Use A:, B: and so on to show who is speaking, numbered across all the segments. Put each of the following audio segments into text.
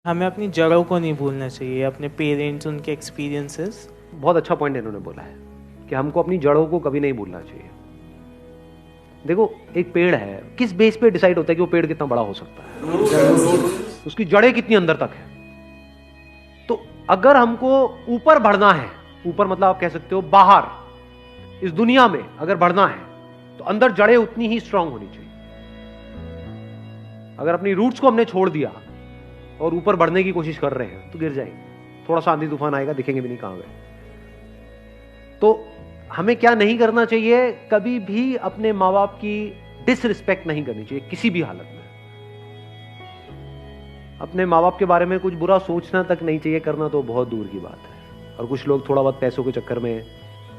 A: हमें अपनी जड़ों को नहीं भूलना चाहिए, अपने पेरेंट्स, उनके एक्सपीरियंसेस।
B: बहुत अच्छा पॉइंट इन्होंने बोला है कि हमको अपनी जड़ों को कभी नहीं भूलना चाहिए। देखो, एक पेड़ है, किस बेस पे डिसाइड होता है कि वो पेड़ कितना बड़ा हो सकता है? उसकी जड़ें कितनी अंदर तक है। तो अगर हमको ऊपर बढ़ना है, ऊपर मतलब आप कह सकते हो बाहर इस दुनिया में अगर बढ़ना है, तो अंदर जड़ें उतनी ही स्ट्रांग होनी चाहिए। अगर अपनी रूट्स को हमने छोड़ दिया और ऊपर बढ़ने की कोशिश कर रहे हैं तो गिर जाएंगे। थोड़ा सा आंधी तूफान आएगा, दिखेंगे भी नहीं कहां गए। तो हमें क्या नहीं करना चाहिए, कभी भी अपने माँ बाप की डिसरिस्पेक्ट नहीं करनी चाहिए किसी भी हालत में। अपने माँ बाप के बारे में कुछ बुरा सोचना तक नहीं चाहिए, करना तो बहुत दूर की बात है। और कुछ लोग थोड़ा बहुत पैसों के चक्कर में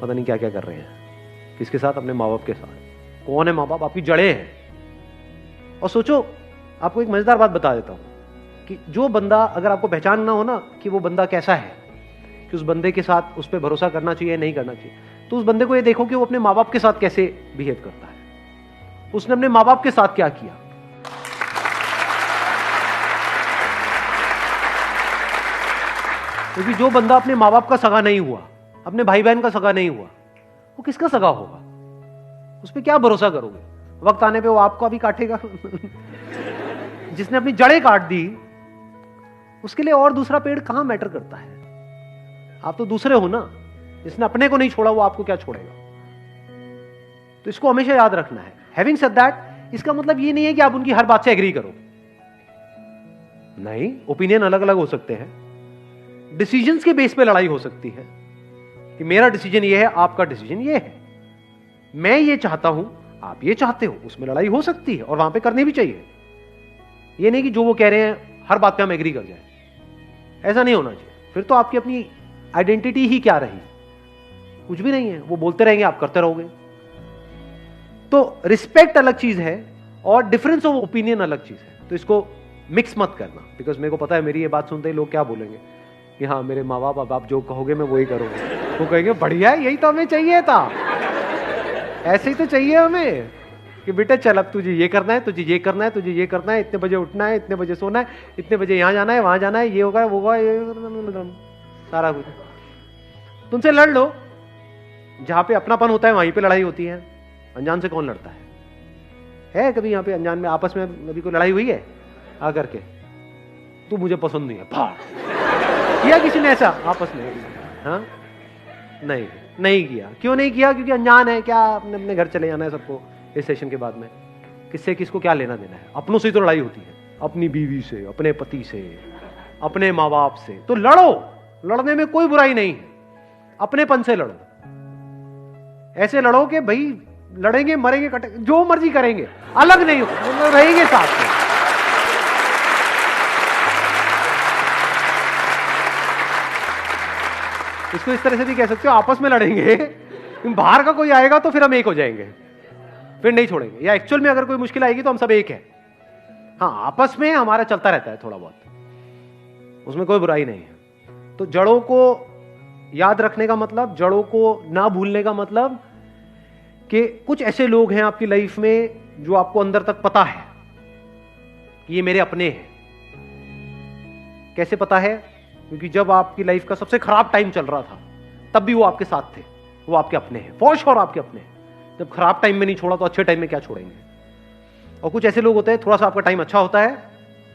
B: पता नहीं क्या क्या कर रहे हैं। किसके साथ? अपने माँ बाप के साथ। कौन है माँ बाप? आपकी जड़ें हैं। और सोचो, आपको एक मजेदार बात बता देता हूं कि जो बंदा, अगर आपको पहचानना हो ना कि वो बंदा कैसा है, कि उस बंदे के साथ उस पर भरोसा करना चाहिए नहीं करना चाहिए, तो उस बंदे को ये देखो कि वो अपने माँ बाप के साथ कैसे बिहेव करता है। उसने अपने माँ बाप के साथ क्या किया। क्योंकि जो बंदा अपने माँ बाप का सगा नहीं हुआ, अपने भाई बहन का सगा नहीं हुआ, वो किसका सगा होगा? उस पर क्या भरोसा करोगे? वक्त आने पे वो आपको भी काटेगा। जिसने अपनी जड़ें काट दी, उसके लिए और दूसरा पेड़ कहां मैटर करता है? आप तो दूसरे हो ना। जिसने अपने को नहीं छोड़ा वो आपको क्या छोड़ेगा? तो इसको हमेशा याद रखना है। हैविंग सेड दैट, इसका मतलब ये नहीं है कि आप उनकी हर बात से एग्री करो। नहीं, ओपिनियन अलग अलग हो सकते हैं। डिसीजंस के बेस पे लड़ाई हो सकती है कि मेरा डिसीजन ये है, आपका डिसीजन ये है, मैं ये चाहता हूं, आप ये चाहते हो। उसमें लड़ाई हो सकती है और वहां पे करनी भी चाहिए। ये नहीं कि जो वो कह रहे हैं हर बात पे हम एग्री कर जाए। ऐसा नहीं होना चाहिए। फिर तो आपकी अपनी आइडेंटिटी ही क्या रही? कुछ भी नहीं है। वो बोलते रहेंगे, आप करते रहोगे। तो रिस्पेक्ट अलग चीज है और डिफरेंस ऑफ ओपिनियन अलग चीज है। तो इसको मिक्स मत करना। बिकॉज मेरे को पता है, मेरी ये बात सुनते ही लोग क्या बोलेंगे कि हाँ, मेरे माँ बाप, अब आप जो कहोगे मैं वही करूंगा। वो कहेंगे बढ़िया है, यही तो हमें चाहिए था। ऐसे ही तो चाहिए हमें कि बेटा चल, अब तुझे ये करना है, तुझे ये करना है, तुझे ये करना है, इतने बजे उठना है, इतने बजे सोना है, इतने बजे यहां जाना है, वहां जाना है, ये होगा वो होगा, ये सारा कुछ। तुमसे लड़ लो। जहां पे अपनापन होता है वहीं पे लड़ाई होती है। अनजान से कौन लड़ता है कभी? यहां पे अनजान में आपस में अभी कोई लड़ाई हुई है आकर के? तू मुझे पसंद नहीं है, फाड़ किया किसी ने ऐसा आपस में? हाँ, नहीं किया। क्यों नहीं किया? क्योंकि अनजान है। क्या अपने अपने घर चले जाना है सबको इस सेशन के बाद में? किससे किसको क्या लेना देना है? अपनों से तो लड़ाई होती है, अपनी बीवी से, अपने पति से, अपने माँ बाप से। तो लड़ो, लड़ने में कोई बुराई नहीं है। अपनेपन से लड़ो। ऐसे लड़ो कि भाई लड़ेंगे, मरेंगे, कटेंगे, जो मर्जी करेंगे, अलग नहीं हो, रहेंगे साथ में। इसको इस तरह से भी कह सकते हो, आपस में लड़ेंगे, बाहर का कोई आएगा तो फिर हम एक हो जाएंगे, फिर नहीं छोड़ेंगे। या एक्चुअल में अगर कोई मुश्किल आएगी तो हम सब एक है। हाँ, आपस में हमारा चलता रहता है थोड़ा बहुत, उसमें कोई बुराई नहीं है। तो जड़ों को याद रखने का मतलब, जड़ों को ना भूलने का मतलब कि कुछ ऐसे लोग हैं आपकी लाइफ में जो आपको अंदर तक पता है कि ये मेरे अपने हैं। कैसे पता है? क्योंकि जब आपकी लाइफ का सबसे खराब टाइम चल रहा था, तब भी वो आपके साथ थे। वो आपके अपने हैं, फॉर श्योर आपके अपने हैं। जब खराब टाइम में नहीं छोड़ा तो अच्छे टाइम में क्या छोड़ेंगे? और कुछ ऐसे लोग होते हैं, थोड़ा सा आपका टाइम अच्छा होता है,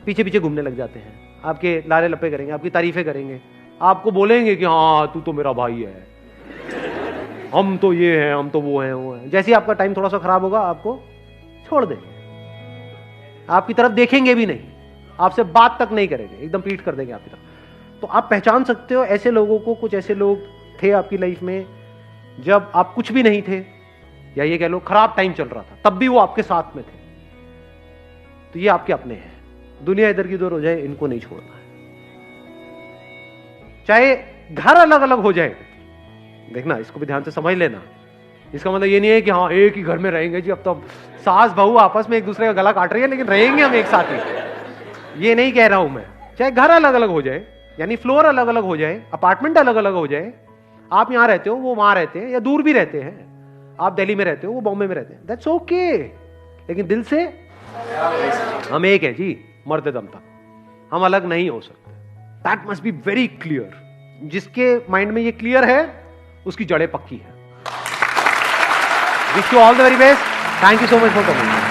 B: पीछे पीछे घूमने लग जाते हैं, आपके लारे लपे करेंगे, आपकी तारीफें करेंगे, आपको बोलेंगे कि हाँ तू तो मेरा भाई है, हम तो ये हैं, हम तो वो हैं। जैसे ही आपका टाइम थोड़ा सा खराब होगा, आपको छोड़ देंगे, आपकी तरफ देखेंगे भी नहीं, आपसे बात तक नहीं करेंगे, एकदम पीठ कर देंगे आपकी तरफ। तो आप पहचान सकते हो ऐसे लोगों को। कुछ ऐसे लोग थे आपकी लाइफ में जब आप कुछ भी नहीं थे, या ये कह लो खराब टाइम चल रहा था, तब भी वो आपके साथ में थे। तो ये आपके अपने हैं। दुनिया इधर की उधर हो जाए, इनको नहीं छोड़ना है। चाहे घर अलग अलग हो जाए, देखना, इसको भी ध्यान से समझ लेना। इसका मतलब ये नहीं है कि हाँ एक ही घर में रहेंगे जी, अब तो सास बहू आपस में एक दूसरे का गला काट रही है लेकिन रहेंगे हम एक साथ ही। ये नहीं कह रहा हूं मैं। चाहे घर अलग अलग हो जाए, यानी फ्लोर अलग अलग हो जाए, अपार्टमेंट अलग अलग हो जाए, आप यहां रहते हो, वो वहां रहते हैं, या दूर भी रहते हैं, आप दिल्ली में रहते हो, वो बॉम्बे में रहते हैं, दैट्स ओके। लेकिन दिल से हम एक है जी, मरते दम तक। हम अलग नहीं हो सकते। That must be very clear. जिसके माइंड में ये क्लियर है उसकी जड़ें पक्की है। Wish you all the very best. Thank you so much for coming.